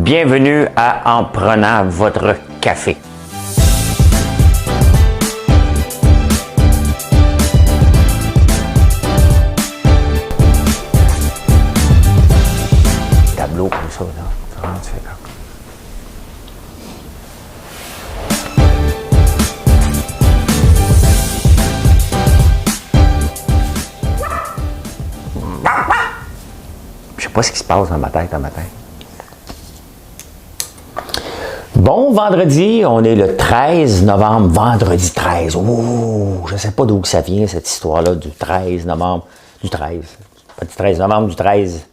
Bienvenue à En prenant votre café. Tableau comme ça, là. Vraiment, tu fais comme... Je sais pas ce qui se passe dans ma tête un matin. Bon vendredi, on est le 13 novembre, vendredi 13. Oh, je ne sais pas d'où ça vient cette histoire-là du 13 novembre, du 13, pas du 13 novembre, du 13.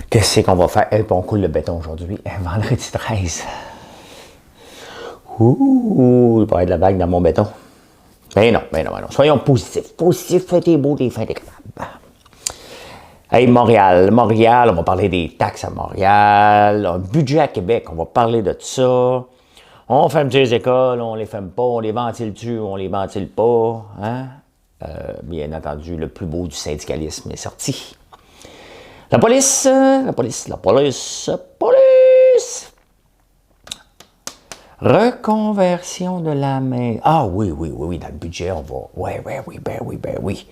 Qu'est-ce qu'on va faire? Et puis on coule le béton aujourd'hui, vendredi 13. Ouh, il va y avoir de la vague dans mon béton. Mais non. Soyons positifs. Positifs, faites des beaux, des fins des capables. Hey, Montréal, on va parler des taxes à Montréal, un budget à Québec, on va parler de tout ça. On ferme les écoles, on les ferme pas, on les ventile-tu, on les ventile pas. Hein? Bien entendu, le plus beau du syndicalisme est sorti. La police. Reconversion de la main. Ah oui, dans le budget, on va. Oui. Ben oui,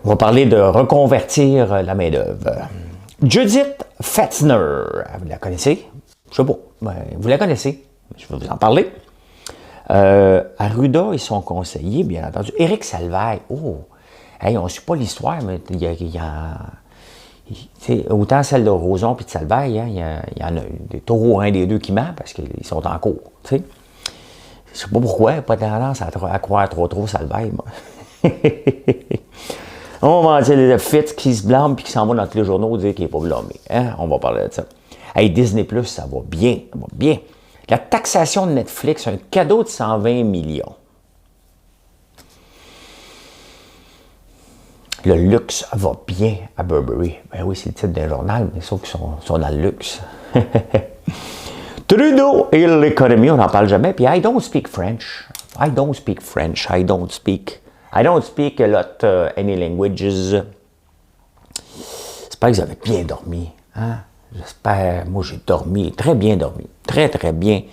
on va parler de reconvertir la main-d'œuvre. Judith Fetzner, vous la connaissez? Je sais pas, vous la connaissez, je vais vous en parler. Arruda et son conseiller, bien entendu. Éric Salvaille, on ne suit pas l'histoire, mais il y a autant celle de Roson et de Salvaille, il y en a des taureaux, un des deux qui ment parce qu'ils sont en cours. Je ne sais pas pourquoi, pas tendance à croire trop Salvaille, moi. On va dire les Fitz qui se blâment et qui s'en vont dans tous les journaux dire qu'il n'est pas blâmé. Hein? On va parler de ça. Hey, Disney+, ça va bien. La taxation de Netflix, un cadeau de 120 millions. Le luxe va bien à Burberry. Ben oui, c'est le titre d'un journal, mais sauf qu'ils sont dans le luxe. Trudeau et l'économie, on n'en parle jamais. Puis I don't speak French. I don't speak a lot any languages. J'espère que vous avez bien dormi. Hein? J'espère. Moi, j'ai dormi, très bien dormi. Très bien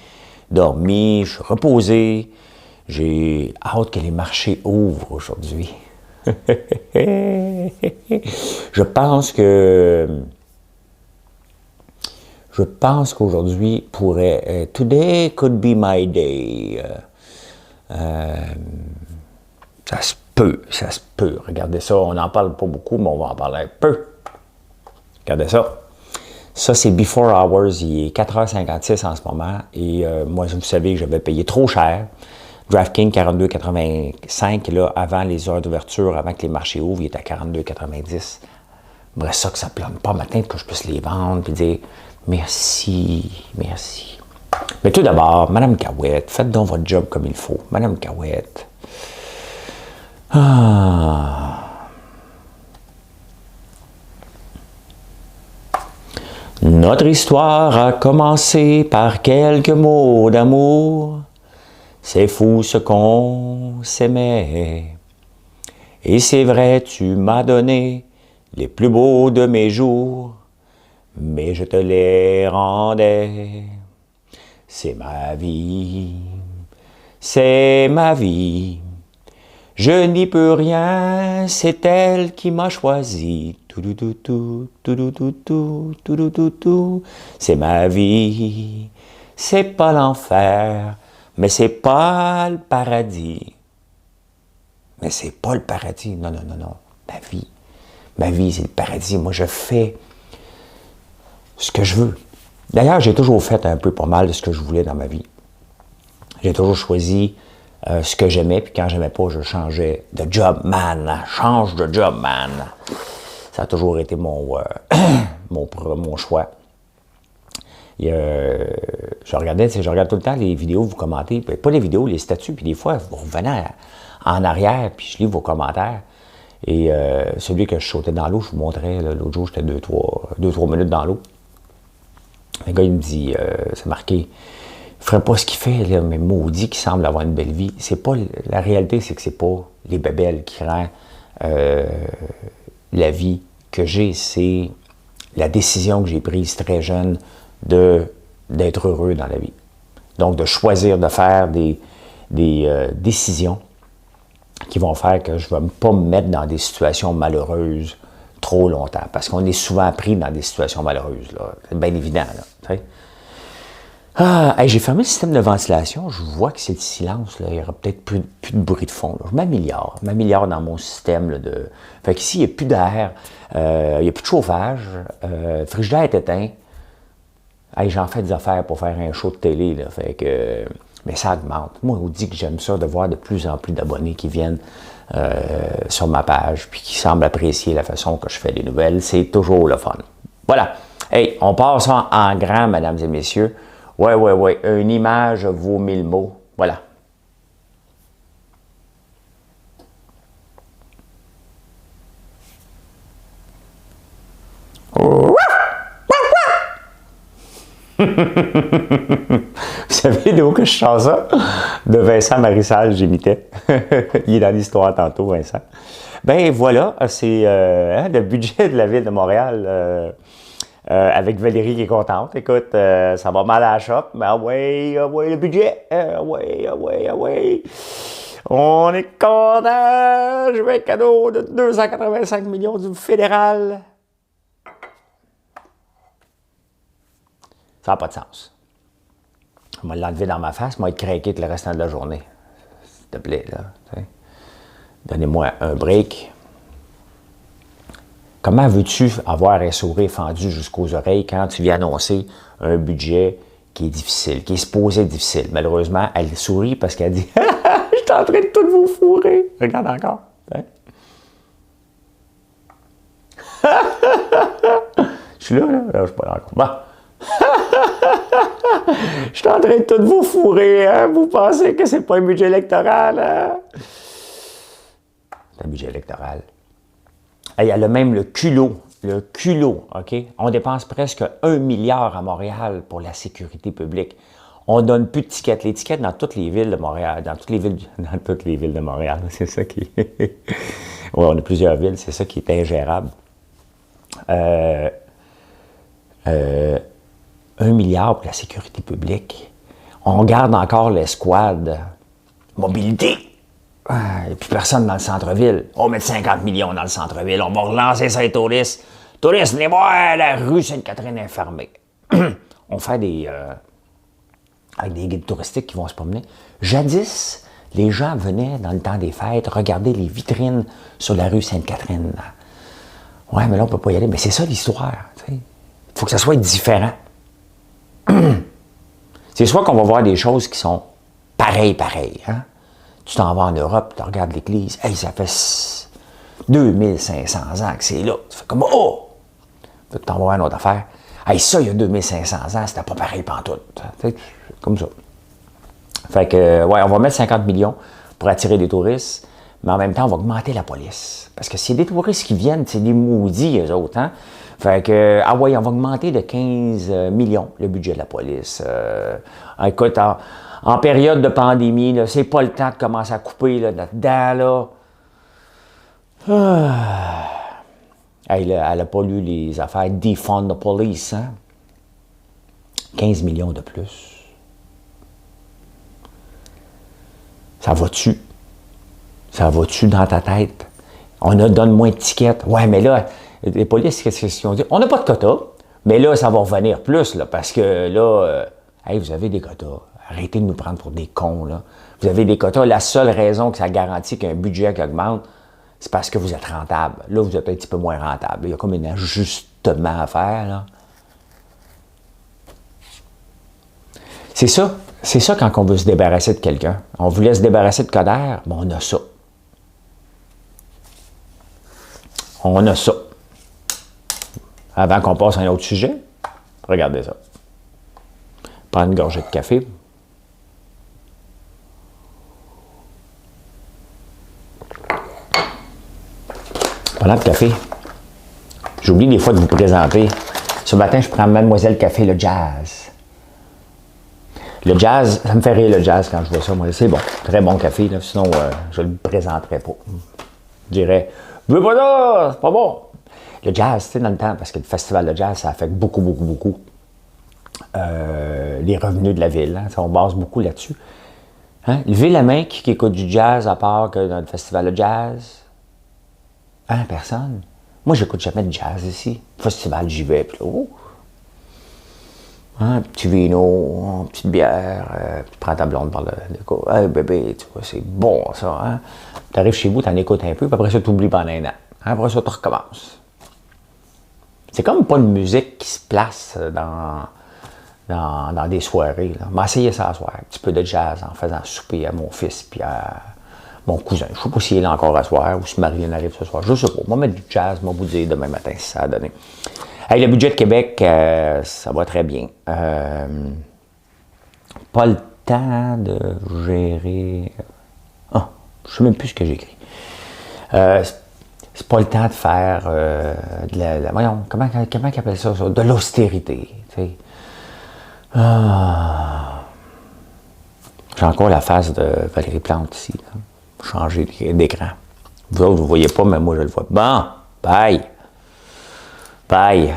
dormi. Je suis reposé. J'ai hâte que les marchés ouvrent aujourd'hui. Je pense qu'aujourd'hui pourrait... today could be my day. Ça se peut. Regardez ça, on n'en parle pas beaucoup, mais on va en parler un peu. Regardez ça. Ça, c'est Before Hours. Il est 4h56 en ce moment. Et moi, vous savez que j'avais payé trop cher. DraftKings 42,85. Là, avant les heures d'ouverture, avant que les marchés ouvrent, il est à 42,90. J'aimerais ça que ça ne plante pas matin, que je puisse les vendre et dire merci. Mais tout d'abord, Mme Cahouette, faites donc votre job comme il faut. Mme Cahouette. Notre histoire a commencé par quelques mots d'amour. C'est fou ce qu'on s'aimait. Et c'est vrai, tu m'as donné les plus beaux de mes jours, mais je te les rendais. C'est ma vie. Je n'y peux rien, c'est elle qui m'a choisi. C'est ma vie, c'est pas l'enfer, mais c'est pas le paradis. Non. Ma vie, c'est le paradis. Moi, je fais ce que je veux. D'ailleurs, j'ai toujours fait un peu pas mal de ce que je voulais dans ma vie. J'ai toujours choisi ce que j'aimais, puis quand j'aimais pas, je changeais de job, man. Change de job, man. Ça a toujours été mon choix. Je regarde tout le temps les vidéos, vous commentez, pas les vidéos, les statuts, puis des fois, vous revenez en arrière, puis je lis vos commentaires. Et celui que je sautais dans l'eau, je vous montrais, l'autre jour, j'étais 2-3 minutes dans l'eau. Le gars, il me dit, c'est marqué, il ne ferait pas ce qu'il fait, là, mais maudit qu'il semble avoir une belle vie. C'est pas, la réalité, c'est que c'est pas les bébelles qui rend la vie que j'ai, c'est la décision que j'ai prise très jeune d'être heureux dans la vie. Donc, de choisir de faire des décisions qui vont faire que je ne vais pas me mettre dans des situations malheureuses trop longtemps. Parce qu'on est souvent pris dans des situations malheureuses. C'est bien évident. Là, hey, j'ai fermé le système de ventilation. Je vois que c'est le silence. Là. Il n'y aura peut-être plus de bruit de fond. Là. Je m'améliore dans mon système. Là, Fait qu'ici, il n'y a plus d'air. Il n'y a plus de chauffage. Le frigidaire est éteint. Hey, j'en fais des affaires pour faire un show de télé. Là. Fait que, mais ça augmente. Moi, on dit que j'aime ça de voir de plus en plus d'abonnés qui viennent sur ma page puis qui semblent apprécier la façon que je fais les nouvelles. C'est toujours le fun. Voilà. Hey, on passe en grand, mesdames et messieurs. Ouais. Une image vaut 1000 mots. Voilà. Vous savez d'où que je sors ça? De Vincent Marissal, j'imitais. Il est dans l'histoire tantôt, Vincent. Ben voilà, c'est le budget de la Ville de Montréal avec Valérie qui est contente. Écoute, ça va mal à la shop, mais le budget, On est content, je veux un cadeau de 285 millions du fédéral. Ça n'a pas de sens. On va l'enlever dans ma face, moi être craqué tout le restant de la journée. S'il te plaît, là. Donnez-moi un break. Comment veux-tu avoir un sourire fendu jusqu'aux oreilles quand tu viens annoncer un budget qui est difficile, qui est supposé être difficile? Malheureusement, elle sourit parce qu'elle dit « Je suis en train de tout vous fourrer. » Regarde encore. Je suis là, là? Je suis pas là encore. Bon. Je suis en train de tout vous fourrer, hein? Vous pensez que c'est pas un budget électoral, hein? C'est un budget électoral. Il y a même le culot, OK? On dépense presque 1 milliard à Montréal pour la sécurité publique. On donne plus de tickets. Les tickets dans toutes les villes de Montréal, dans toutes les villes de Montréal, c'est ça qui est... Oui, on a plusieurs villes, c'est ça qui est ingérable. 1 milliard pour la sécurité publique. On garde encore l'escouade. Mobilité. Il n'y a plus personne dans le centre-ville. On va mettre 50 millions dans le centre-ville. On va relancer ça les touristes. Touristes, venez voir la rue Sainte-Catherine fermée. On fait avec des guides touristiques qui vont se promener. Jadis, les gens venaient dans le temps des fêtes regarder les vitrines sur la rue Sainte-Catherine. Ouais, mais là, on ne peut pas y aller. Mais c'est ça l'histoire. Il faut que ça soit différent. C'est soit qu'on va voir des choses qui sont pareilles. Hein? Tu t'en vas en Europe, tu regardes l'église, hey, ça fait 2500 ans que c'est là. Tu fais comme, oh! Tu t'en vas voir une autre affaire. Hey, ça, il y a 2500 ans, c'était pas pareil pantoute. Comme ça. Fait que, ouais, on va mettre 50 millions pour attirer des touristes, mais en même temps, on va augmenter la police. Parce que s'il y a des touristes qui viennent, c'est des maudits, eux autres, hein? Fait que, on va augmenter de 15 millions le budget de la police. Écoute, en période de pandémie, c'est pas le temps de commencer à couper là-dedans, là. Elle n'a pas lu les affaires Defund the Police, hein? 15 millions de plus. Ça va-tu? Ça va-tu dans ta tête? On donne moins de tickets. Ouais, mais là, les polices, qu'est-ce qu'ils ont dit? On n'a pas de quota, mais là, ça va revenir plus, là, parce que là, hey, vous avez des quotas. Arrêtez de nous prendre pour des cons, là. Vous avez des quotas. La seule raison que ça garantit qu'un budget qui augmente, c'est parce que vous êtes rentable. Là, vous êtes un petit peu moins rentable. Il y a comme un ajustement à faire, là. C'est ça. C'est ça quand on veut se débarrasser de quelqu'un. On voulait se débarrasser de Coderre, ben on a ça. On a ça. Avant qu'on passe à un autre sujet, regardez ça. Prends une gorgée de café. Parlant de café, j'oublie des fois de vous présenter. Ce matin, je prends Mademoiselle Café, le jazz. Le jazz, ça me fait rire le jazz quand je vois ça. Moi, c'est bon, très bon café, là, sinon je ne le présenterai pas. Je dirais, veux pas ça, c'est pas bon. le jazz, tu sais, dans le temps, parce que le festival de jazz, ça affecte beaucoup, beaucoup, beaucoup les revenus de la ville. Hein, on base beaucoup là-dessus. Hein? Levez la main qui écoute du jazz à part que dans le festival de jazz. Hein, personne. Moi, j'écoute jamais de jazz ici. Festival, j'y vais, puis là, oh. Hein, petit vino, petite bière, tu prends ta blonde par le cou. Hey bébé, tu vois, c'est bon ça. Hein? Tu arrives chez vous, tu en écoutes un peu, puis après ça, tu oublies pendant un an. Hein? Après ça, tu recommences. C'est comme pas une musique qui se place dans des soirées. Là. Mais essayez ça à soir. Un petit peu de jazz en faisant souper à mon fils puis à mon cousin. Je ne sais pas s'il est là encore à soir ou si Marianne arrive ce soir. Je ne sais pas. On va mettre du jazz, on va vous dire demain matin si ça a donné. Hey, le budget de Québec, ça va très bien. Pas le temps de gérer... Ah, je ne sais même plus ce que j'ai écrit. C'est pas le temps de faire voyons, comment ils appellent ça? De l'austérité. Tu sais. J'ai encore la face de Valérie Plante ici. Là. Changer d'écran. Vous autres, vous ne voyez pas, mais moi, je le vois. Bon, bye. Bye.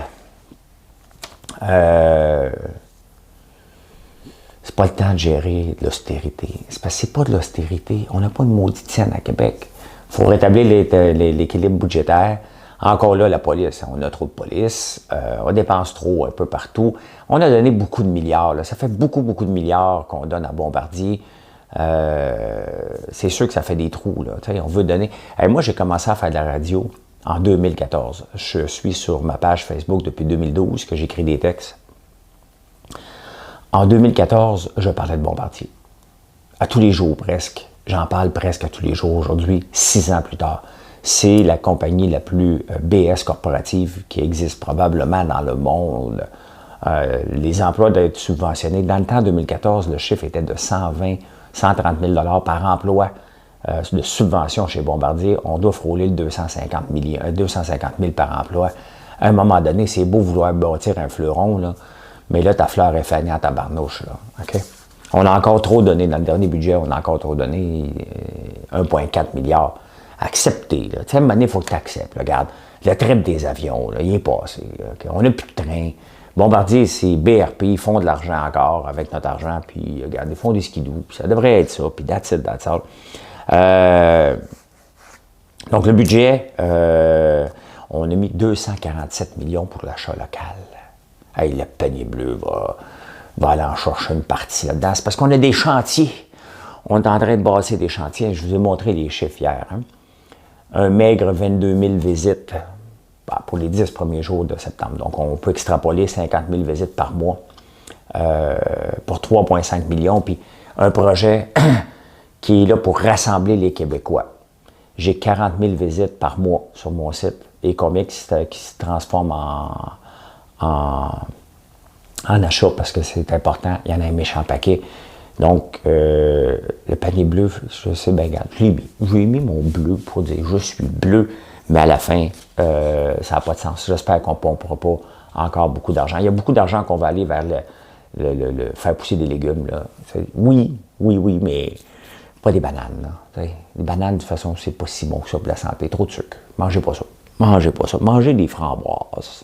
C'est pas le temps de gérer de l'austérité. C'est parce que c'est pas de l'austérité. On n'a pas une maudite scène à Québec. Il faut rétablir l'équilibre budgétaire. Encore là, la police, on a trop de police. On dépense trop un peu partout. On a donné beaucoup de milliards. Là. Ça fait beaucoup, beaucoup de milliards qu'on donne à Bombardier. C'est sûr que ça fait des trous. Là. On veut donner... moi, j'ai commencé à faire de la radio en 2014. Je suis sur ma page Facebook depuis 2012, que j'écris des textes. En 2014, je parlais de Bombardier. À tous les jours, presque. J'en parle presque à tous les jours aujourd'hui, 6 ans plus tard. C'est la compagnie la plus BS corporative qui existe probablement dans le monde. Les emplois doivent être subventionnés. Dans le temps 2014, le chiffre était de 120, 130 000 $ par emploi de subvention chez Bombardier. On doit frôler le 250 000 par emploi. À un moment donné, c'est beau vouloir bâtir un fleuron, là, mais là, ta fleur est fanée à ta barnouche. Là, okay? On a encore trop donné, dans le dernier budget, on a encore trop donné 1,4 milliard. Acceptez. Tu sais, à un moment donné, il faut que tu acceptes. Regarde, le trip des avions, là, il est passé. Okay? On n'a plus de train. Bombardier, c'est BRP, ils font de l'argent encore avec notre argent, puis regarde, ils font des skidoo, puis ça devrait être ça, puis that's it, that's all. Donc, le budget, on a mis 247 millions pour l'achat local. Hey, le panier bleu va aller en chercher une partie là-dedans. C'est parce qu'on a des chantiers. On est en train de bâtir des chantiers. Je vous ai montré les chiffres hier. Hein? Un maigre 22 000 visites pour les 10 premiers jours de septembre. Donc, on peut extrapoler 50 000 visites par mois pour 3,5 millions. Puis, un projet qui est là pour rassembler les Québécois. J'ai 40 000 visites par mois sur mon site. Et combien qui se transforment en achat parce que c'est important. Il y en a un méchant paquet. Donc, le panier bleu, je sais bien, regarde, j'ai mis mon bleu pour dire je suis bleu, mais à la fin, ça n'a pas de sens. J'espère qu'on ne pompera pas encore beaucoup d'argent. Il y a beaucoup d'argent qu'on va aller vers le faire pousser des légumes. Là. Oui, mais pas des bananes. Là. Les bananes, de toute façon, c'est pas si bon que ça pour la santé. Trop de sucre. Mangez pas ça. Mangez des framboises.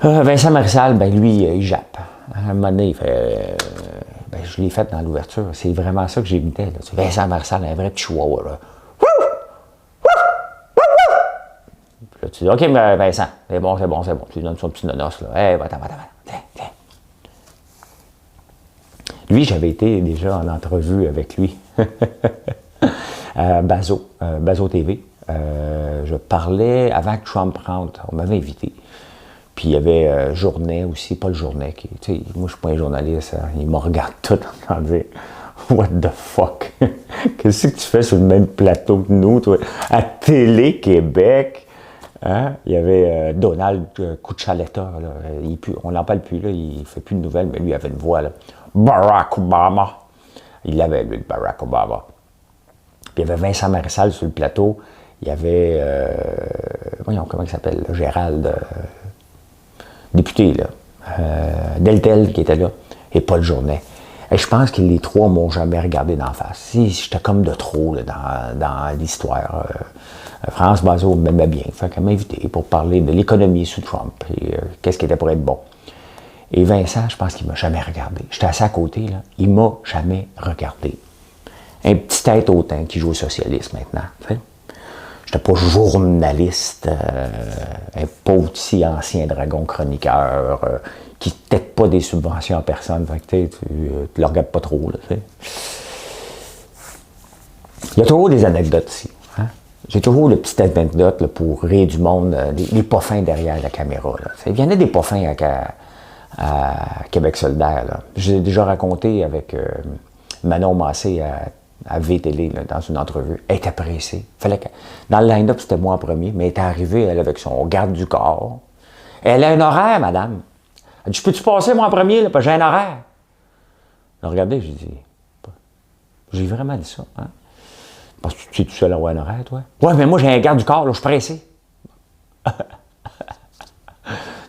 Vincent Marissal, ben lui, il jappe. À un moment donné, il fait... je l'ai fait dans l'ouverture. C'est vraiment ça que j'imitais. Vincent Marissal, un vrai petit chihuahua. Là. Puis là, tu dis, OK, mais Vincent, c'est bon. Tu lui donnes son petit nonos. Là. Hey, va-t'en. Tiens. Lui, j'avais été déjà en entrevue avec lui. Bazo TV. Je parlais avant que Trump rentre. On m'avait invité. Puis il y avait Journet aussi, pas le Journet. Moi, je ne suis pas un journaliste. Hein, il me regarde tout en train de dire what the fuck? Qu'est-ce que tu fais sur le même plateau que nous, toi? À Télé-Québec, hein? Il y avait Donald Cuccialetta. On n'en parle plus, là, il ne fait plus de nouvelles, mais lui, il avait une voix. Là. Barack Obama. Il l'avait, lui, le Barack Obama. Puis il y avait Vincent Marissal sur le plateau. Il y avait, voyons, comment il s'appelle? Gérald, député, là. Deltel qui était là. Et Paul Journet. Et je pense que les trois m'ont jamais regardé d'en face. Si, j'étais comme de trop là, dans l'histoire. France Bazo m'aimait bien. Fait qu'elle m'a invité pour parler de l'économie sous Trump et qu'est-ce qui était pour être bon. Et Vincent, je pense qu'il m'a jamais regardé. J'étais assis à côté, là. Il m'a jamais regardé. Un petit tête hautain qui joue au socialisme maintenant. Je n'étais pas journaliste, un pauvre petit ancien dragon chroniqueur qui ne tête pas des subventions à personne. Fait que, tu le regardes pas trop. Là, il y a toujours des anecdotes ici. Hein? J'ai toujours le petit anecdote là, pour rire du monde, les pas fins derrière la caméra. Là. Il y en a des pas fins à Québec solidaire. Là. J'ai déjà raconté avec Manon Massé à VTL là, dans une entrevue. Elle était pressée. Dans le line-up, c'était moi en premier, mais elle était arrivée, elle, avec son garde du corps. Elle a un horaire, madame. Elle dit, je peux-tu passer, moi, en premier, là, parce que j'ai un horaire? Alors, regardez, j'ai dit, j'ai vraiment dit ça. Hein? Parce que tu es tout seul à avoir un horaire, toi? Ouais, mais moi, j'ai un garde du corps, là, je suis pressé.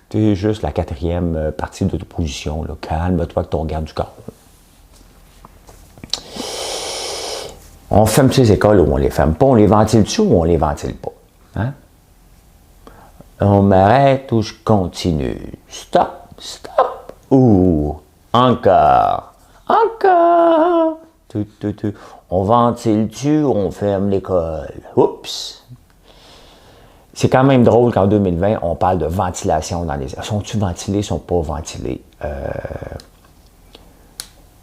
Tu es juste la quatrième partie de l'opposition, là. Calme-toi avec ton garde du corps. On ferme ces écoles ou on les ferme pas, on les ventile-tu ou on les ventile pas? Hein? On m'arrête ou je continue? Stop, stop, ou encore, encore. On ventile-tu ou on ferme l'école? Oups! C'est quand même drôle qu'en 2020, on parle de ventilation dans les écoles. Sont-ils ventilés, sont pas ventilés?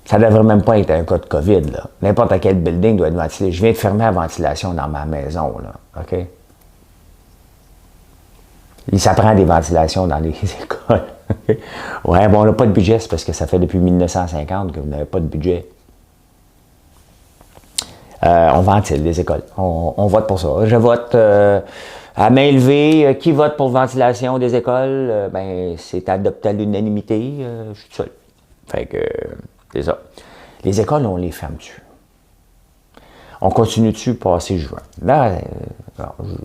Ça ne devrait même pas être un cas de COVID. N'importe quel building doit être ventilé. Je viens de fermer la ventilation dans ma maison. Là. OK? Ça prend des ventilations dans les écoles. Ouais, bon, on n'a pas de budget, c'est parce que ça fait depuis 1950 que vous n'avez pas de budget. On ventile les écoles. On vote pour ça. Je vote à main levée. Qui vote pour ventilation des écoles? Ben, c'est adopté à l'unanimité. Je suis seul. Fait que, c'est ça. Les écoles, on les ferme-tu? On continue-tu passer juin? Là,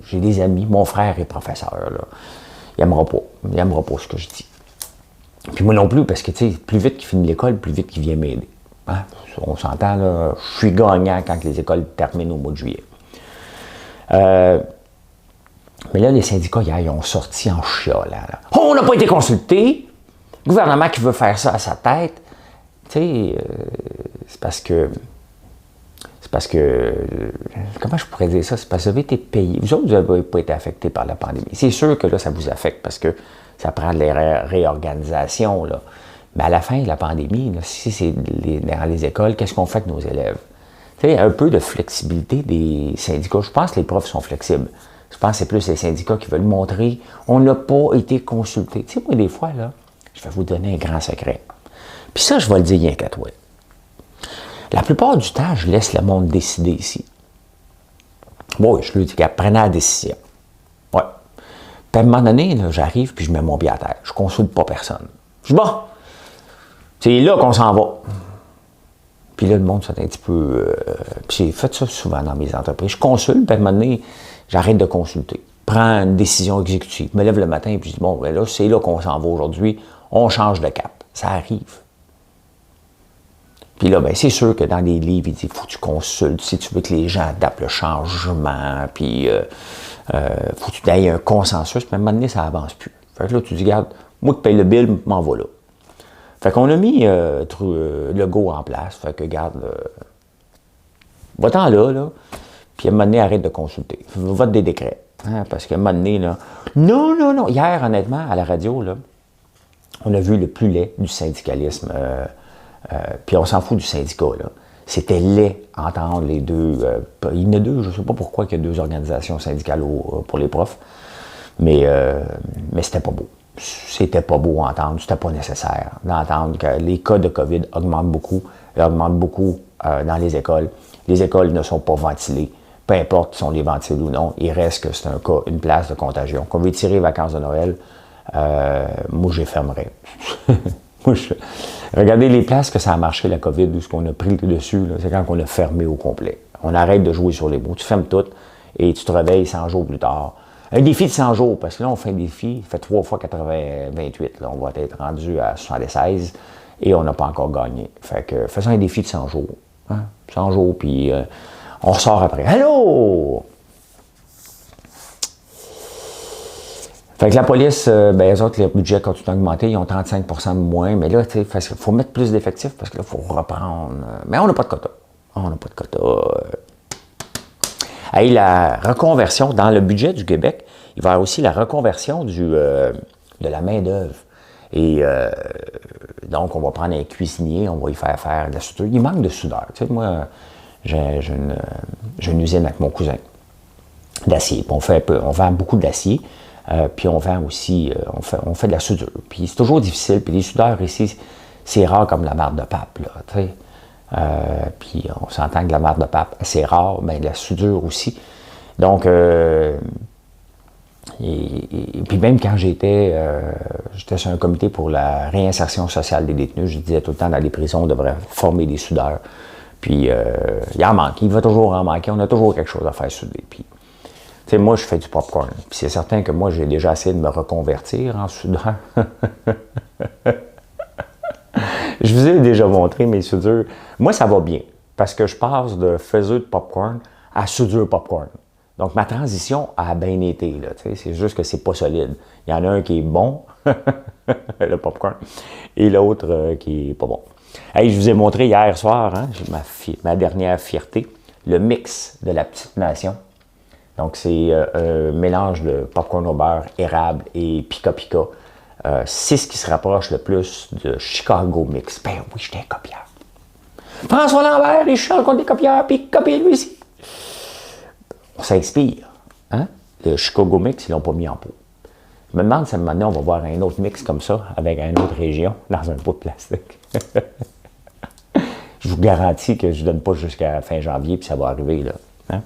j'ai des amis. Mon frère est professeur. Là. Il n'aimera pas. Il n'aimera pas ce que je dis. Puis moi non plus, parce que, tu sais, plus vite qu'il finit l'école, plus vite qu'il vient m'aider. Hein? On s'entend, là, je suis gagnant quand les écoles terminent au mois de juillet. Mais là, les syndicats, hier, ils ont sorti en chiolant. Là. Oh, on n'a pas été consulté! Le gouvernement qui veut faire ça à sa tête. Tu sais, c'est parce que... comment je pourrais dire ça? C'est parce que vous avez été payé. Vous autres, vous n'avez pas été affectés par la pandémie. C'est sûr que là, ça vous affecte parce que ça prend de la réorganisation, là. Mais à la fin de la pandémie, là, si c'est dans les écoles, qu'est-ce qu'on fait avec nos élèves? Tu sais, un peu de flexibilité des syndicats. Je pense que les profs sont flexibles. Je pense que c'est plus les syndicats qui veulent montrer on n'a pas été consulté. Tu sais, moi, des fois, là, je vais vous donner un grand secret. Puis ça, je vais le dire rien qu'à toi. La plupart du temps, je laisse le monde décider ici. Oui, je lui dis qu'elle prenait la décision. Ouais. Puis à un moment donné, là, j'arrive puis je mets mon pied à terre. Je ne consulte pas personne. Je dis bon, c'est là qu'on s'en va. Puis là, le monde fait un petit peu... puis j'ai fait ça souvent dans mes entreprises. Je consulte, puis à un moment donné, j'arrête de consulter. Prends une décision exécutive. Je me lève le matin et je dis bon, ben là, c'est là qu'on s'en va aujourd'hui. On change de cap. Ça arrive. Puis là, ben, c'est sûr que dans les livres, il dit, faut que tu consultes si tu veux que les gens adaptent le changement, puis faut que tu aies un consensus, puis à un moment donné, ça avance plus. Fait que là, tu dis, regarde, moi qui paye le bill, m'en va là. Fait qu'on a mis le go en place, fait que, regarde, va-t'en là, puis à un moment donné, arrête de consulter. Vote des décrets, hein, parce qu'à un moment donné, là, non. Hier, honnêtement, à la radio, là, on a vu le plus laid du syndicalisme. Puis on s'en fout du syndicat, là. C'était laid entendre les deux. Il y en a deux, je ne sais pas pourquoi il y a deux organisations syndicales pour les profs, mais c'était pas beau. C'était pas beau à entendre, c'était pas nécessaire d'entendre que les cas de COVID augmentent beaucoup dans les écoles. Les écoles ne sont pas ventilées. Peu importe si on les ventile ou non, il reste que c'est un cas, une place de contagion. Qu'on veut tirer les vacances de Noël, moi, je les fermerais. Regardez les places que ça a marché, la COVID, où ce qu'on a pris le dessus, c'est quand on a fermé au complet. On arrête de jouer sur les mots. Tu fermes tout et tu te réveilles 100 jours plus tard. Un défi de 100 jours, parce que là, on fait un défi, fait 3 fois 28. Là, on va être rendu à 76. et on n'a pas encore gagné. Fait que faisons un défi de 100 jours. Hein? 100 jours, puis on ressort après. Allô? Fait que la police, ben, eux autres, le budget continue d'augmenter, ils ont 35% de moins, mais là, tu sais, il faut mettre plus d'effectifs parce que là, il faut reprendre. Mais on n'a pas de quota. On n'a pas de quota. Hey, la reconversion, dans le budget du Québec, il va y avoir aussi la reconversion de la main-d'œuvre. Et donc, on va prendre un cuisinier, on va y faire de la soudure. Il manque de soudeurs. Tu sais, moi, j'ai une usine avec mon cousin d'acier. On vend beaucoup d'acier. Puis on vend aussi, on fait de la soudure. Puis c'est toujours difficile. Puis les soudeurs ici, c'est rare comme la marde de pape, là, tu sais. Puis on s'entend que la marde de pape, c'est rare, mais la soudure aussi. Donc, et puis même quand j'étais sur un comité pour la réinsertion sociale des détenus, je disais tout le temps, dans les prisons, on devrait former des soudeurs. Puis il en manque, il va toujours en manquer, on a toujours quelque chose à faire souder. Puis, tu sais, moi, je fais du popcorn. Puis c'est certain que moi, j'ai déjà essayé de me reconvertir en soudeur. Je vous ai déjà montré mes soudures. Moi, ça va bien, parce que je passe de faiseur de popcorn à soudure popcorn. Donc, ma transition a bien été, là, tu sais, c'est juste que c'est pas solide. Il y en a un qui est bon, le popcorn, et l'autre qui est pas bon. Hey, je vous ai montré hier soir, hein, ma dernière fierté, le mix de la petite nation. Donc, c'est un mélange de popcorn au beurre, érable et pica-pica. C'est ce qui se rapproche le plus de Chicago Mix. Ben oui, j'étais un copieur. François Lambert, il chante contre des copieurs, puis copie lui aussi. On s'inspire. Hein? Le Chicago Mix, ils l'ont pas mis en pot. Je me demande si à un moment donné, on va voir un autre mix comme ça, avec une autre région, dans un pot de plastique. Je vous garantis que je ne donne pas jusqu'à fin janvier, puis ça va arriver, là. Hein?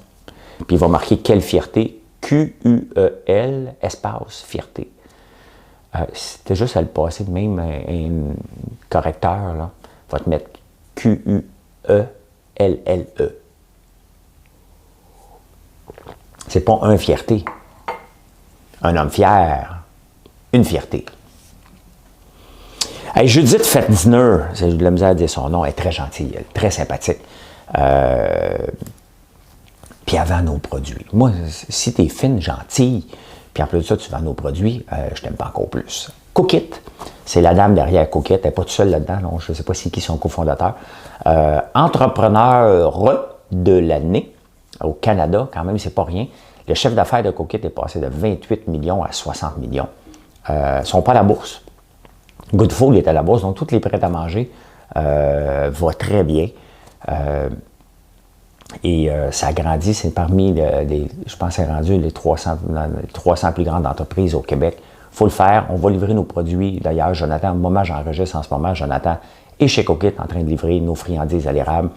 Puis il va marquer quelle fierté? Q-U-E-L, espace, fierté. C'était juste à le passer de même un correcteur, là. Il va te mettre Q-U-E-L-L-E. C'est pas un fierté. Un homme fier. Une fierté. Hey, Judith Fettner, j'ai de la misère à dire son nom, elle est très gentille, elle est très sympathique. Puis elle vend nos produits. Moi, si tu es fine, gentille, puis en plus de ça, tu vends nos produits, je t'aime pas encore plus. Cookit, c'est la dame derrière Cookit, elle n'est pas toute seule là-dedans, non, je ne sais pas c'est qui son cofondateur. Entrepreneur de l'année au Canada, quand même, c'est pas rien. Le chef d'affaires de Cookit est passé de 28 millions à 60 millions. Ils ne sont pas à la bourse. Goodfood est à la bourse, donc tous les prêts à manger vont très bien. Et ça a grandi, c'est parmi je pense que c'est rendu les 300 plus grandes entreprises au Québec. Il faut le faire, on va livrer nos produits. D'ailleurs, Jonathan, au moment où j'enregistre en ce moment, Jonathan est chez Cookit en train de livrer nos friandises à l'érable.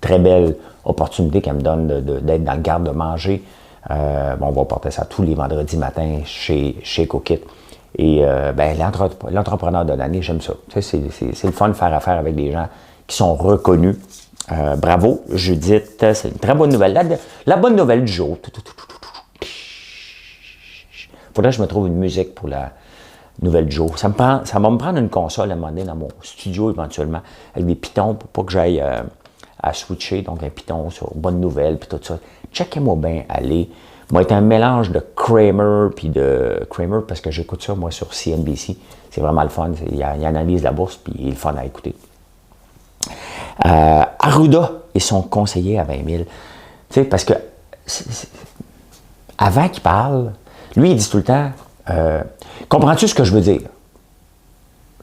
Très belle opportunité qu'elle me donne d'être dans le garde-manger. On va porter ça tous les vendredis matins chez Cookit. Et l'entrepreneur de l'année, j'aime ça. C'est le fun de faire affaire avec des gens qui sont reconnus. Bravo, Judith, c'est une très bonne nouvelle. La bonne nouvelle du jour. Faudrait que je me trouve une musique pour la nouvelle du jour. Ça va me prendre une console à un moment donné dans mon studio éventuellement, avec des pitons pour pas que j'aille à switcher, donc un piton sur bonne nouvelle, puis tout ça. Checkez-moi bien, allez. Moi, c'est un mélange de Kramer, puis de Kramer, parce que j'écoute ça, moi, sur CNBC. C'est vraiment le fun. Il analyse la bourse, puis il est le fun à écouter. Arruda et son conseiller à 20 000. Tu sais, parce que avant qu'il parle, lui, il dit tout le temps comprends-tu ce que je veux dire?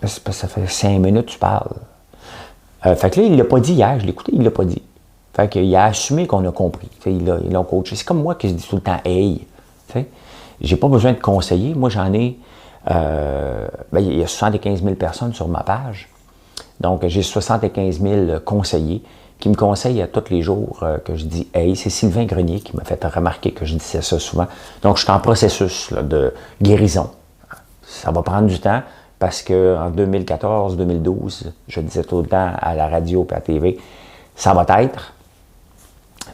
C'est parce que ça fait 5 minutes que tu parles. Fait que là, il ne l'a pas dit hier, je l'ai écouté, il ne l'a pas dit. Fait qu'il a assumé qu'on a compris. Ils l'ont coaché. C'est comme moi qui dis tout le temps hey. J'ai pas besoin de conseiller. Moi, j'en ai. Il y a 75 000 personnes sur ma page. Donc, j'ai 75 000 conseillers qui me conseillent à tous les jours que je dis « Hey ». C'est Sylvain Grenier qui m'a fait remarquer que je disais ça souvent. Donc, je suis en processus là, de guérison. Ça va prendre du temps parce qu'en 2014-2012, je disais tout le temps à la radio et à la TV, ça va être.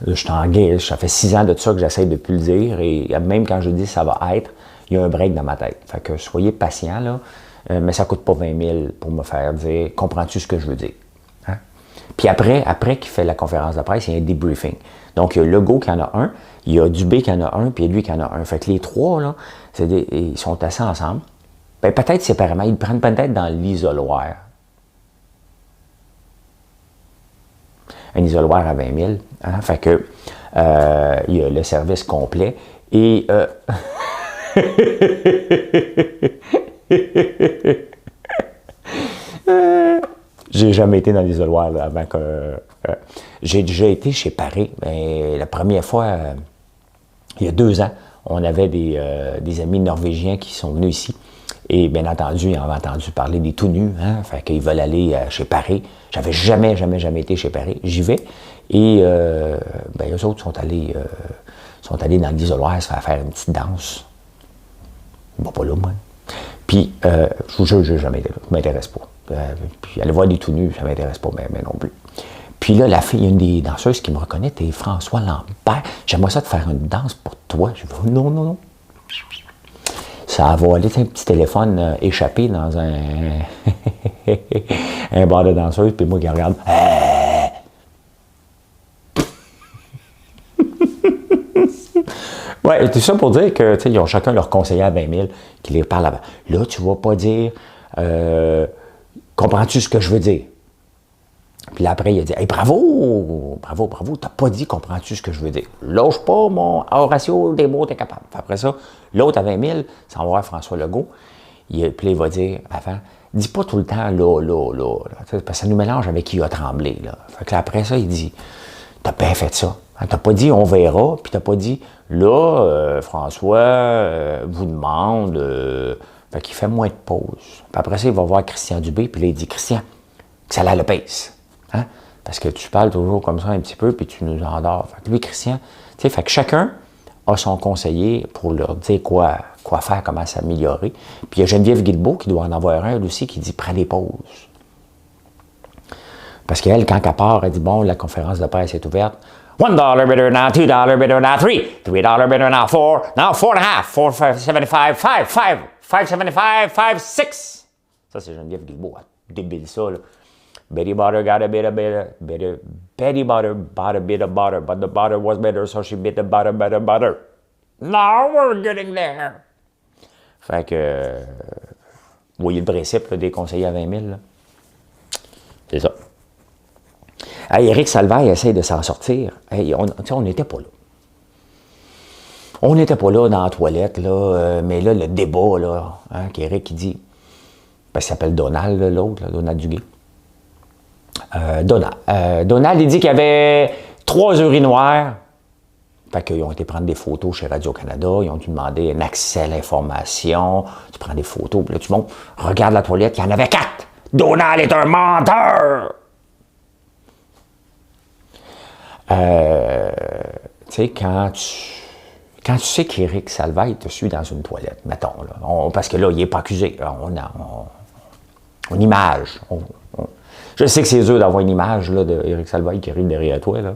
Je suis en guerre. Ça fait 6 ans de ça que j'essaie de plus le dire. Et même quand je dis « ça va être », il y a un break dans ma tête. Fait que soyez patient là. mais ça ne coûte pas 20 000 pour me faire dire, comprends-tu ce que je veux dire? Hein? Puis après qu'il fait la conférence de presse, il y a un debriefing. Donc, il y a Legault qui en a un, il y a Dubé qui en a un, puis il y a lui qui en a un. Fait que les trois, là, ils sont assis ensemble. Ben, peut-être séparément, ils le prennent peut-être dans l'isoloir. Un isoloir à 20 000. Hein? Fait que, il y a le service complet. Et... j'ai jamais été dans l'isoloir avant que... j'ai déjà été chez Paris. Mais la première fois, il y a 2 ans, on avait des amis norvégiens qui sont venus ici. Et bien entendu, ils ont entendu parler des tout nus. Hein? Fait qu'ils veulent aller chez Paris. J'avais jamais été chez Paris. J'y vais. Et ben, eux autres sont allés dans l'isoloir se faire une petite danse. Ils vont pas là, moi. Puis, je vous jure, je jamais été là. Ça ne m'intéresse pas. Puis, aller voir des tout nus, ça ne m'intéresse pas, mais non plus. Puis là, la fille, il y a une des danseuses qui me reconnaît, t'es François Lambert. J'aimerais ça te faire une danse pour toi. Je dis, non. Ça a volé un petit téléphone échappé dans un bar de danseuse, puis moi qui regarde. Ouais, tout ça pour dire que, ils ont chacun leur conseiller à 20 000 qui les parle avant. Là, tu ne vas pas dire comprends-tu ce que je veux dire? Puis là, après, il a dit hey, bravo, t'as pas dit comprends-tu ce que je veux dire? Lâche pas mon Horatio des mots, t'es capable. Puis après ça, l'autre à 20 000, ça va voir François Legault. Puis là, il va dire avant, dis pas tout le temps là, parce que ça nous mélange avec qui a tremblé. Là. Fait que là, après ça, il dit t'as bien fait ça. T'as pas dit on verra, puis t'as pas dit là, François vous demande. Fait qu'il fait moins de pauses. Puis après ça, il va voir Christian Dubé, puis là, il dit Christian, que ça a le pace. Hein? Parce que tu parles toujours comme ça un petit peu, puis tu nous endors. Fait que lui, Christian, tu sais, fait que chacun a son conseiller pour leur dire quoi faire, comment s'améliorer. Puis il y a Geneviève Guilbeault qui doit en avoir un, elle aussi, qui dit prends des pauses. Parce qu'elle, quand elle part, elle dit bon, la conférence de presse est ouverte. $1 better now, $2 better now, $3 better now, 4, now 4.5, 4.75, 5.75, 5.6. Ça, c'est Geneviève Guilbeault. Elle débile ça, là. Betty Butter got a bit of butter. Betty Butter bought a bit of butter, but the butter was better, so she bit the butter. Now we're getting there. Fait que, vous voyez le principe là, des conseillers à 20 000. Là. C'est ça. Hey, Éric Salvaille essaie de s'en sortir. Hey, on n'était pas là. On n'était pas là dans la toilette, là, mais là, le débat, là, hein, qu'Éric qui dit, parce qu'il s'appelle Donald, l'autre, Donald Duguay. Donald, il dit qu'il y avait 3 urinoirs. Fait qu'ils ont été prendre des photos chez Radio-Canada. Ils ont dû demander un accès à l'information. Tu prends des photos, puis là, tu montes, regarde la toilette, il y en avait 4. Donald est un menteur! Tu sais, quand tu sais qu'Éric Salvaille te suit dans une toilette, mettons, là, parce que là, il n'est pas accusé. On image. Je sais que c'est dur d'avoir une image là, d'Éric Salvaille qui arrive derrière toi. Là.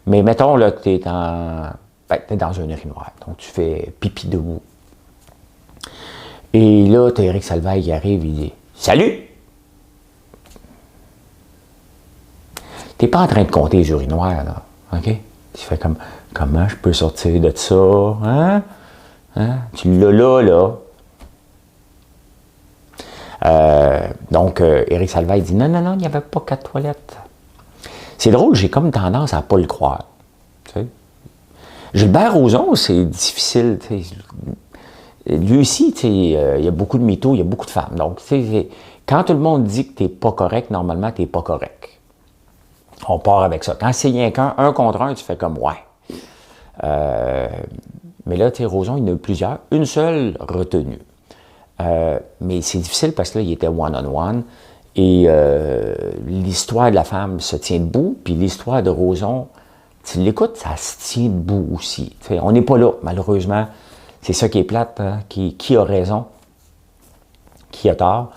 Mais mettons là, que tu es dans un urinoir. Donc, tu fais pipi debout. Et là, tu as Éric Salvaille qui arrive, il dit « Salut! » Tu n'es pas en train de compter les urinoirs, là. OK? Tu fais comme « Comment je peux sortir de ça? Hein? Tu l'as là. Donc, Éric Salvaille dit « Non, il n'y avait pas 4 toilettes. » C'est drôle, j'ai comme tendance à ne pas le croire. Tu sais? Gilbert Rozon, c'est difficile. Tu sais. Lui aussi, tu sais, il y a beaucoup de mythos, il y a beaucoup de femmes. Donc, tu sais, quand tout le monde dit que tu n'es pas correct, normalement, tu n'es pas correct. On part avec ça. Quand c'est rien qu'un, un contre un, tu fais comme « Ouais. » Mais là, tu sais, Rozon, il y en a eu plusieurs. Une seule retenue. Mais c'est difficile parce que là, il était one-on-one. Et l'histoire de la femme se tient debout. Puis l'histoire de Rozon, tu l'écoutes, ça se tient debout aussi. T'sais, on n'est pas là, malheureusement. C'est ça qui est plate. Hein? Qui a raison? Qui a tort?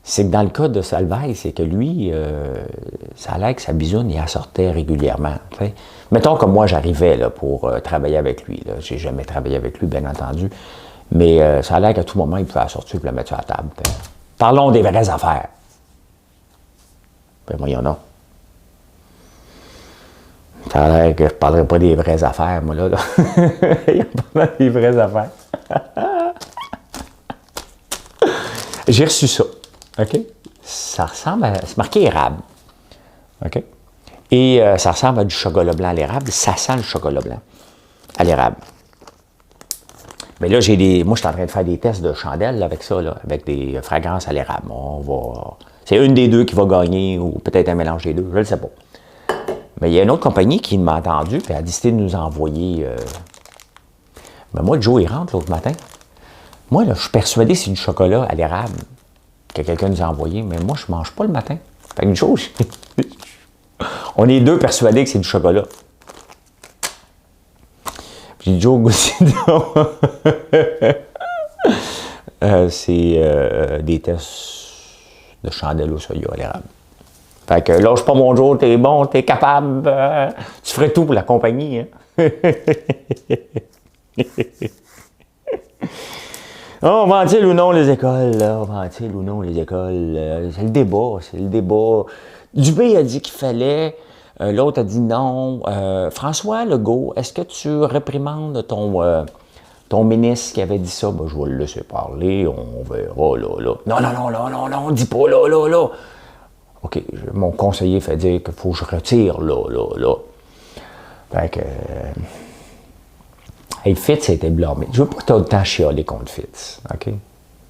C'est que dans le cas de Salvaille, c'est que lui, ça a l'air que sa bisoune, il la sortait régulièrement. T'sais. Mettons comme moi, j'arrivais là, pour travailler avec lui. Je n'ai jamais travaillé avec lui, bien entendu. Mais ça a l'air qu'à tout moment, il pouvait la sortir et la mettre sur la table. Parlons des vraies affaires. Ben voyons non. Ça a l'air que je ne parlerai pas des vraies affaires, moi, là. Il parle des vraies affaires. J'ai reçu ça. OK? Ça ressemble à... C'est marqué érable. OK? Et ça ressemble à du chocolat blanc à l'érable. Ça sent le chocolat blanc à l'érable. Mais là, moi, je suis en train de faire des tests de chandelles là, avec ça, là, avec des fragrances à l'érable. C'est une des deux qui va gagner, ou peut-être un mélange des deux, je ne le sais pas. Mais il y a une autre compagnie qui m'a entendu, puis a décidé de nous envoyer... Mais moi, Joe, il rentre l'autre matin. Moi, là, je suis persuadé que c'est du chocolat à l'érable que quelqu'un nous a envoyé, mais moi, je ne mange pas le matin. Fait que Joe, on est deux persuadés que c'est du chocolat. Puis Joe Goussinon, c'est des tests de chandelle au soya à l'érable. Fait que lâche pas mon Joe, t'es bon, t'es capable, tu ferais tout pour la compagnie. Hein? Oh, vend-il ou non les écoles? Là? Vend-il ou non les écoles? C'est le débat, c'est le débat. Dubé a dit qu'il fallait, l'autre a dit non. François Legault, est-ce que tu réprimandes ton ministre qui avait dit ça? Ben, je vais le laisser parler, on verra, là. Non, dis pas, là. OK, mon conseiller fait dire qu'il faut que je retire, là. Fait que... Hey, Fitz a été blâmé. Je veux pas tout le temps chialer contre Fitz, OK?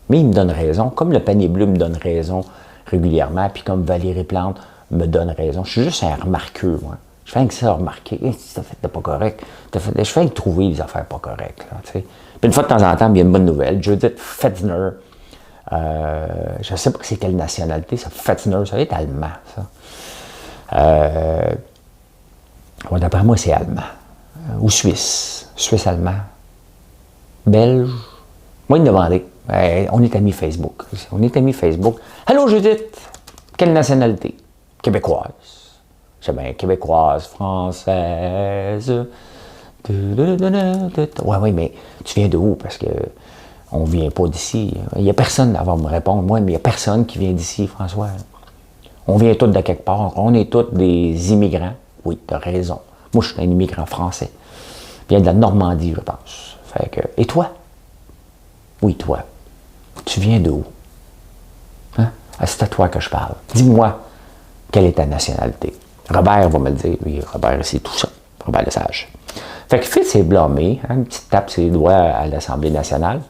Mais il me donne raison, comme le panier bleu me donne raison régulièrement, puis comme Valérie Plante me donne raison. Je suis juste un remarqueux, moi. Je fais que ça remarquer. Si t'as fait de pas correct, je fais que trouver des affaires pas correctes, là, tu sais. Puis une fois de temps en temps, il y a une bonne nouvelle. Judith Fetzner, je ne sais pas c'est quelle nationalité, ça. Fetzner, ça va être allemand, ça. Ouais, d'après moi, c'est allemand. Ou suisse. Suisse-allemand. Belge. Moi, il me demandait. On est amis Facebook. Allô, Judith. Quelle nationalité? Québécoise. Je sais bien, québécoise, française. Oui, mais tu viens de où? Parce que on ne vient pas d'ici. Il n'y a personne à me répondre. Moi, mais il n'y a personne qui vient d'ici, François. On vient tous de quelque part. On est tous des immigrants. Oui, tu as raison. Moi, je suis un immigrant français. Je viens de la Normandie, je pense. Fait que, et toi? Oui, toi. Tu viens de où? Hein? C'est à toi que je parle. Dis-moi, quelle est ta nationalité? Robert va me le dire. Oui, Robert, c'est tout ça. Robert Lesage. Fait que Fitz est blâmé. Hein, une petite tape ses doigts à l'Assemblée nationale.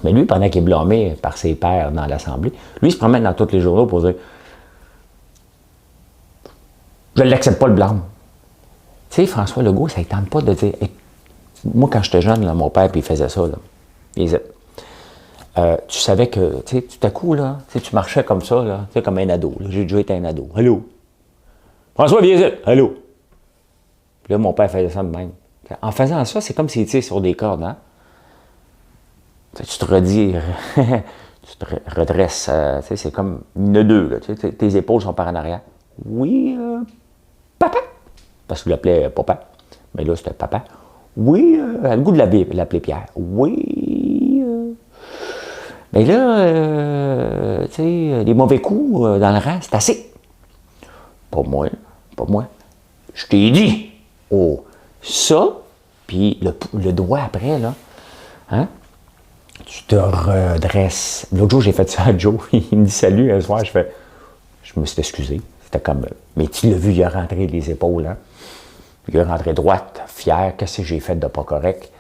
Mais lui, pendant qu'il est blâmé par ses pairs dans l'Assemblée, lui, il se promène dans tous les journaux pour dire « Je ne l'accepte pas le blâme. » Tu sais, François Legault, ça ne tente pas de dire hey, moi, quand j'étais jeune, là, mon père, puis il faisait ça. Là. Il disait, tu savais que, tu sais, tout à coup, là, tu marchais comme ça, là, tu sais, comme un ado. J'ai déjà été un ado. Allô? François, viens ici. Allô? Puis là, mon père faisait ça de même. En faisant ça, c'est comme s'il tire sur des cordes, hein? Tu te redis, tu te redresses, tu sais, c'est comme une deux, là, tu sais, tes épaules sont par en arrière. Oui, papa. Parce qu'il l'appelait papa. Mais là, c'était papa. Oui, elle a le goût de l'appeler Pierre. Oui. Mais là, tu sais, les mauvais coups dans le rang, c'est assez. Pas moi. Je t'ai dit. Oh, ça, puis le doigt après, là, hein? Tu te redresses. L'autre jour, j'ai fait ça à Joe. Il me dit salut un soir. Je me suis excusé. C'était comme. Mais tu l'as vu, il a rentré les épaules, hein? Il est rentré droite, fier. Qu'est-ce que j'ai fait de pas correct?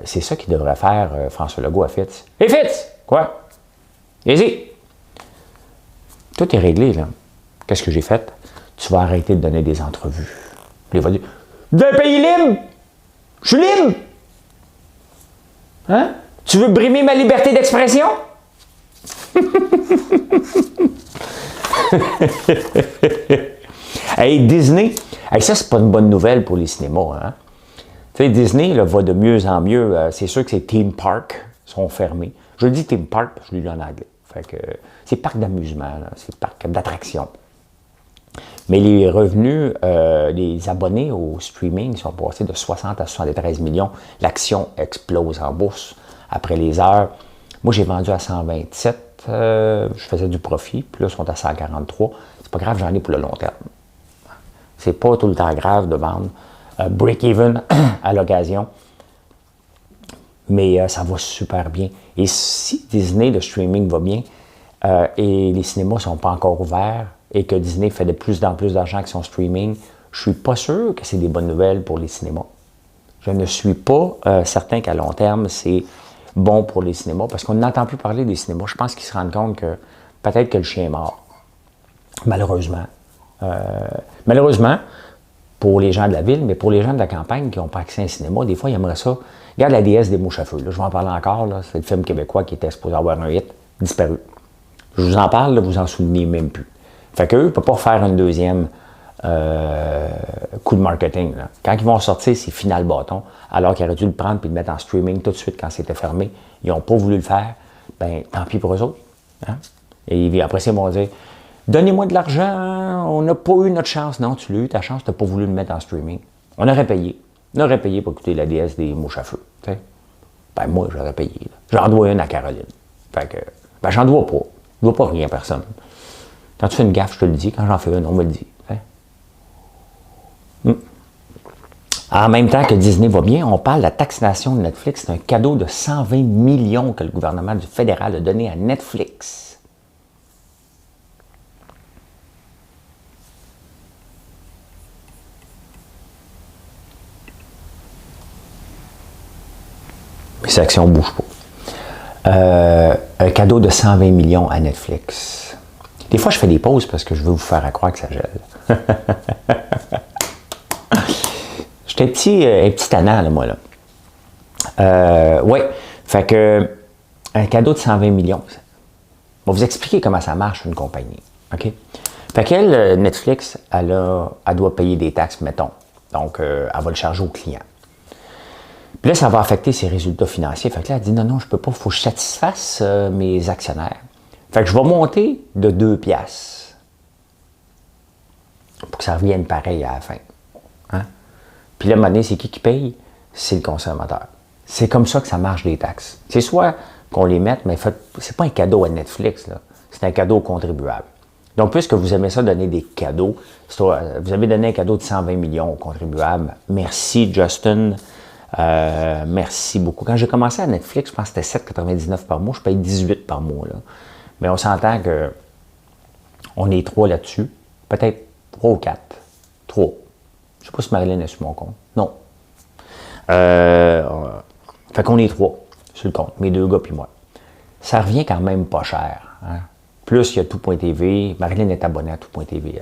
C'est ça qu'il devrait faire, François Legault à Fitz. Hé Fitz! Quoi? Vas-y! Tout est réglé, là. Qu'est-ce que j'ai fait? Tu vas arrêter de donner des entrevues. Puis il va dire d'un pays libre! Je suis libre! Hein? Tu veux brimer ma liberté d'expression? Hey, Disney, hey, ça, c'est pas une bonne nouvelle pour les cinémas. Hein? Tu sais, Disney là, va de mieux en mieux. C'est sûr que ces theme parks sont fermés. Je dis theme park parce que je l'ai lu en anglais. Fait que c'est parc d'amusement, c'est parc d'attraction. Mais les revenus, les abonnés au streaming sont passés de 60 à 73 millions. L'action explose en bourse après les heures. Moi, j'ai vendu à 127. Je faisais du profit. Puis là, ils sont à 143. C'est pas grave, j'en ai pour le long terme. C'est pas tout le temps grave de vendre. Break-even à l'occasion. Mais ça va super bien. Et si Disney, le streaming va bien, et les cinémas ne sont pas encore ouverts, et que Disney fait de plus en plus d'argent avec son streaming, je ne suis pas sûr que c'est des bonnes nouvelles pour les cinémas. Je ne suis pas certain qu'à long terme, c'est bon pour les cinémas, parce qu'on n'entend plus parler des cinémas. Je pense qu'ils se rendent compte que peut-être que le chien est mort. Malheureusement. Malheureusement, pour les gens de la ville, mais pour les gens de la campagne qui n'ont pas accès à un cinéma, des fois, ils aimeraient ça. Regarde la déesse des mouches à feu. Là, je vais en parler encore. C'est le film québécois qui était supposé avoir un hit, disparu. Je vous en parle, là, vous en souvenez même plus. Fait qu'eux ne peuvent pas faire un deuxième coup de marketing. Là. Quand ils vont sortir, c'est final bâton, alors qu'ils auraient dû le prendre et le mettre en streaming tout de suite quand c'était fermé. Ils n'ont pas voulu le faire. Ben, tant pis pour eux autres. Hein? Et après, ils vont dire donnez-moi de l'argent, on n'a pas eu notre chance. Non, tu l'as eu ta chance, tu n'as pas voulu le mettre en streaming. On aurait payé. On aurait payé pour écouter la déesse des mouches à feu. T'sais. Ben, moi, j'aurais payé. J'en dois une à Caroline. Fait que, ben, j'en dois pas. Je ne dois pas rien à personne. Quand tu fais une gaffe, je te le dis. Quand j'en fais une, on me le dit. En même temps que Disney va bien, on parle de la taxation de Netflix. C'est un cadeau de 120 millions que le gouvernement du fédéral a donné à Netflix. Les actions ne bougent pas. Un cadeau de 120 millions à Netflix. Des fois, je fais des pauses parce que je veux vous faire croire que ça gèle. J'étais un petit tannant, là, moi, là. Oui, fait que un cadeau de 120 millions. On va vous expliquer comment ça marche, une compagnie. OK? Fait qu'elle, Netflix, elle doit payer des taxes, mettons. Donc, elle va le charger au client. Puis là, ça va affecter ses résultats financiers. Fait que là, elle dit non, je peux pas, il faut que je satisfasse mes actionnaires. Fait que je vais monter de 2 piastres pour que ça revienne pareil à la fin. Hein? Puis là, à un moment donné, c'est qui paye? C'est le consommateur. C'est comme ça que ça marche des taxes. C'est soit qu'on les mette, mais c'est pas un cadeau à Netflix, là. C'est un cadeau aux contribuables. Donc, puisque vous aimez ça donner des cadeaux, vous avez donné un cadeau de 120 millions aux contribuables. Merci, Justin. Merci beaucoup. Quand j'ai commencé à Netflix, je pense que c'était 7,99 par mois. Je paye 18 par mois, là. Mais on s'entend qu'on est 3 là-dessus. Peut-être 3 ou 4. 3. Je ne sais pas si Marilyn est sur mon compte. Non. Fait qu'on est 3 sur le compte. Mes 2 gars puis moi. Ça revient quand même pas cher. Hein? Plus il y a tout.tv. Marilyn est abonnée à tout.tv.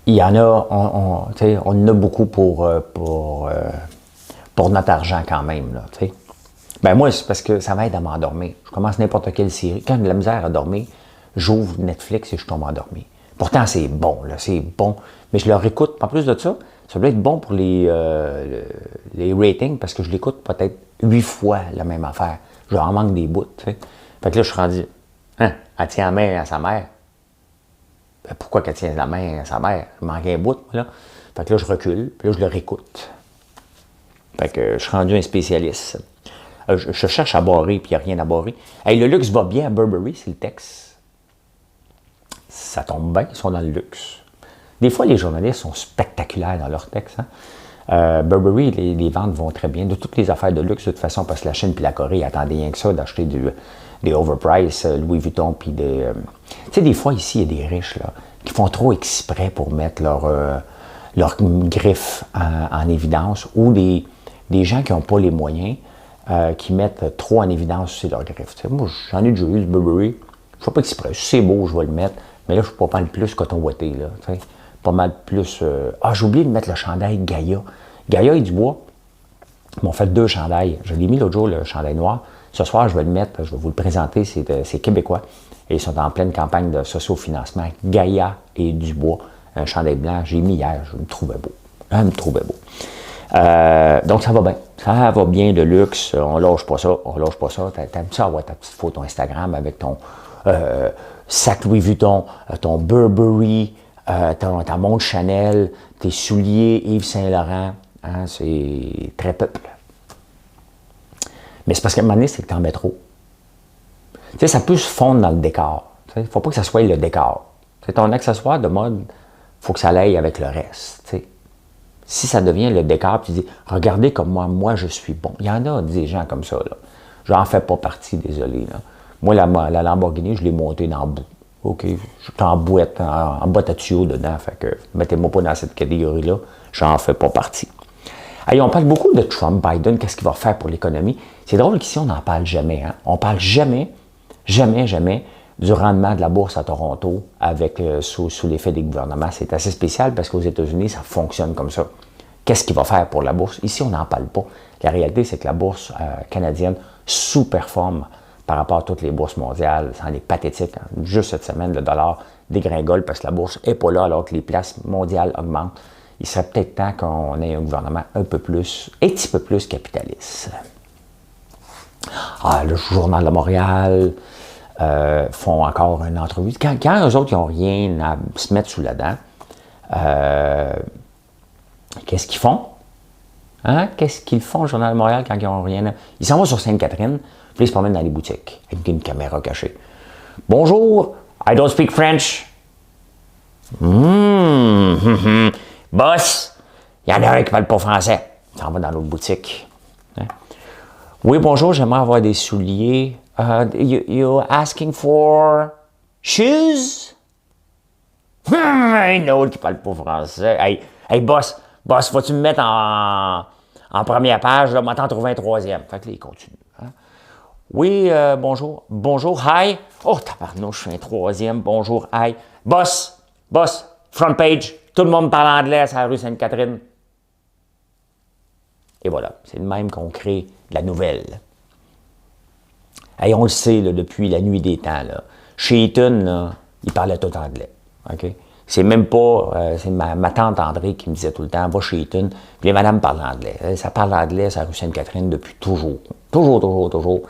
Il y en a, on en a beaucoup pour notre argent quand même. Là, t'sais. Ben moi, c'est parce que ça m'aide à m'endormir. Je commence n'importe quelle série. Quand j'ai de la misère à dormir, j'ouvre Netflix et je tombe endormi. Pourtant, c'est bon, là, c'est bon. Mais je le réécoute. En plus de ça, ça doit être bon pour les ratings parce que je l'écoute peut-être 8 fois la même affaire. Je en manque des bouts. T'sais. Fait que là, je suis rendu, elle tient la main à sa mère. Ben, pourquoi qu'elle tient la main à sa mère? Il manque un bout, là. Fait que là, je recule, puis là, je le réécoute. Fait que je suis rendu un spécialiste. Je cherche à barrer, puis il n'y a rien à barrer. Hey, le luxe va bien à Burberry, c'est le texte. Ça tombe bien, ils sont dans le luxe. Des fois, les journalistes sont spectaculaires dans leur texte. Hein? Burberry, les ventes vont très bien. De toutes les affaires de luxe, de toute façon, parce que la Chine et la Corée attendaient rien que ça, d'acheter des overprice, Louis Vuitton, puis des... Tu sais, des fois, ici, il y a des riches, là, qui font trop exprès pour mettre leur griffe en évidence, ou des gens qui n'ont pas les moyens, qui mettent trop en évidence aussi leur griffe. T'sais, moi, j'en ai déjà eu du Burberry. Je ne fais pas exprès. Si c'est beau, je vais le mettre. Mais là, je suis pas mal plus coton ouaté. Là, pas mal plus... j'ai oublié de mettre le chandail Gaïa. Gaïa et Dubois m'ont fait 2 chandails. Je l'ai mis l'autre jour, le chandail noir. Ce soir, je vais le mettre. Je vais vous le présenter. C'est québécois. Et ils sont en pleine campagne de sociofinancement. Gaïa et Dubois. Un chandail blanc. J'ai mis hier. Je me trouvais beau. Je me trouvais beau. Donc, ça va bien. Ça va bien de luxe. On lâche pas ça. On lâche pas ça. T'aimes ça avoir ta petite photo Instagram avec ton sac Louis Vuitton, ton Burberry, ta montre Chanel, tes souliers Yves Saint-Laurent, hein, c'est très peuple. Mais c'est parce qu'à un moment donné, c'est que tu en mets trop. Tu sais, ça peut se fondre dans le décor. Il ne faut pas que ça soit le décor. C'est ton accessoire de mode, il faut que ça aille avec le reste. T'sais. Si ça devient le décor, tu dis, regardez comme moi je suis bon. Il y en a des gens comme ça. J'en fais pas partie, désolé. Là. Moi, la Lamborghini, je l'ai montée dans le bout. OK, je suis en boîte à tuyaux dedans. Fait que mettez-moi pas dans cette catégorie-là. J'en fais pas partie. Allez, on parle beaucoup de Trump, Biden, qu'est-ce qu'il va faire pour l'économie. C'est drôle qu'ici, on n'en parle jamais. Hein? On parle jamais du rendement de la bourse à Toronto avec sous l'effet des gouvernements. C'est assez spécial parce qu'aux États-Unis, ça fonctionne comme ça. Qu'est-ce qu'il va faire pour la bourse? Ici, on n'en parle pas. La réalité, c'est que la bourse canadienne sous-performe par rapport à toutes les bourses mondiales. C'en est pathétique. Hein? Juste cette semaine, le dollar dégringole parce que la bourse n'est pas là alors que les places mondiales augmentent. Il serait peut-être temps qu'on ait un gouvernement un petit peu plus capitaliste. Ah, le Journal de Montréal font encore une entrevue. Quand eux autres, ils n'ont rien à se mettre sous la dent, qu'est-ce qu'ils font? Hein? Qu'est-ce qu'ils font au Journal de Montréal quand ils n'ont rien à... Ils s'en vont sur Sainte-Catherine, puis ils se promènent dans les boutiques avec une caméra cachée. Bonjour, I don't speak French. Boss, il y en a un qui ne parle pas français. Il s'en va dans l'autre boutique. Hein? Oui, bonjour, j'aimerais avoir des souliers. You're asking for shoes? Un autre qui ne parle pas français. Hey, boss, vas-tu me mettre en première page? Là, m'en trouver un troisième. Fait que là, il continue. Hein? Oui, bonjour. Bonjour, hi. Oh, tabarnouche, je suis un troisième. Bonjour, hi. Boss, front page. Tout le monde parle anglais à la rue Sainte-Catherine. Et voilà, c'est le même qu'on crée la nouvelle. Hey, on le sait là, depuis la nuit des temps. Là. Chez Eaton, là, il parlait tout anglais. Okay? C'est même pas... c'est ma tante André qui me disait tout le temps, va chez Eaton, puis les madames parlent anglais. Ça parle anglais à la rue Sainte-Catherine depuis toujours. Toujours.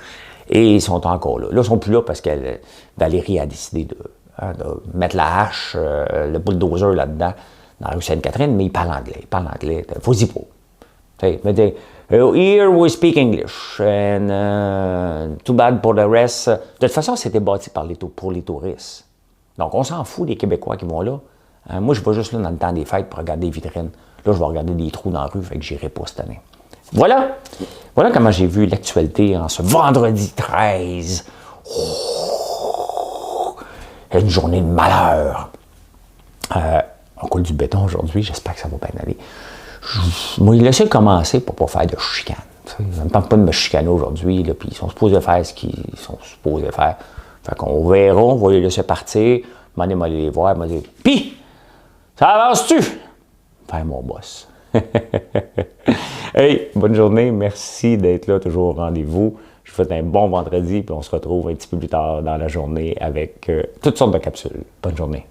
Et ils sont encore là. Là, ils ne sont plus là parce que Valérie a décidé de mettre la hache, le bulldozer là-dedans, dans la rue Sainte-Catherine, mais il parle anglais. Faut-y pas. Mais here we speak English. And too bad pour le reste. De toute façon, c'était bâti pour les touristes. Donc, on s'en fout des Québécois qui vont là. Moi, je vais juste là dans le temps des fêtes pour regarder les vitrines. Là, je vais regarder des trous dans la rue, fait que j'irai pas cette année. Voilà comment j'ai vu l'actualité en ce vendredi 13. Une journée de malheur. On coule du béton aujourd'hui, j'espère que ça va bien aller. Moi, il laissé commencer pour ne pas faire de chicane. Je ne tente pas de me chicaner aujourd'hui, puis ils sont supposés faire ce qu'ils sont supposés faire. Fait qu'on verra, on va les laisser partir. Je vais aller les voir, je vais dire « Pis, ça avance-tu? » Faire mon boss. Hey, bonne journée, merci d'être là, toujours au rendez-vous. Je vous souhaite un bon vendredi, puis on se retrouve un petit peu plus tard dans la journée avec toutes sortes de capsules. Bonne journée.